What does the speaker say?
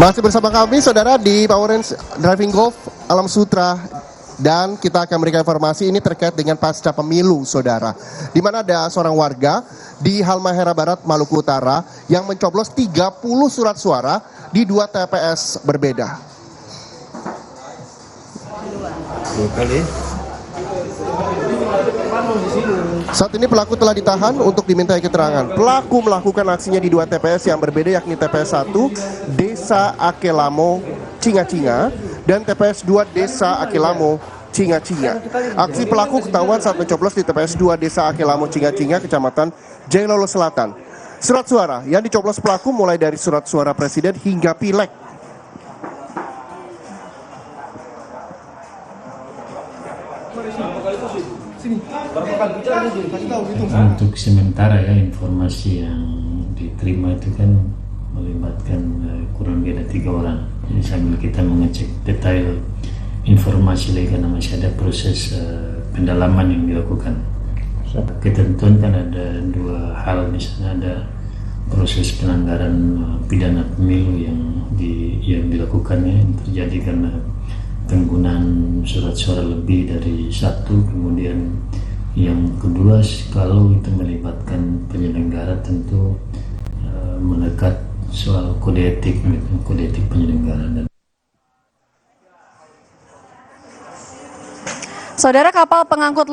Masih bersama kami saudara di Power Range Driving Golf Alam Sutra, dan kita akan memberikan informasi ini terkait dengan pasca pemilu saudara, di mana ada seorang warga di Halmahera Barat, Maluku Utara yang mencoblos 30 surat suara di 2 TPS berbeda. 2 kali. Saat ini pelaku telah ditahan untuk dimintai keterangan. Pelaku melakukan aksinya di 2 TPS yang berbeda, yakni TPS 1 Desa Akelamo Cinga-Cinga dan TPS 2 Desa Akelamo Cinga-Cinga. Aksi pelaku ketahuan saat mencoblos di TPS 2 Desa Akelamo Cinga-Cinga, Kecamatan Jailolo Selatan. Surat suara yang dicoblos pelaku mulai dari surat suara presiden hingga pileg. Untuk sementara ya, informasi yang diterima itu kan melibatkan kurang lebih ada 3 orang. Jadi sambil kita mengecek detail informasi lagi karena masih ada proses pendalaman yang dilakukan. Ketentuan kan ada 2 hal, misalnya ada proses pelanggaran pidana pemilu yang dilakukannya yang terjadi karena penggunaan surat suara lebih dari 1, kemudian yang kedua kalau itu melibatkan penyelenggara tentu melekat soal kode etik penyelenggara. Saudara, kapal pengangkut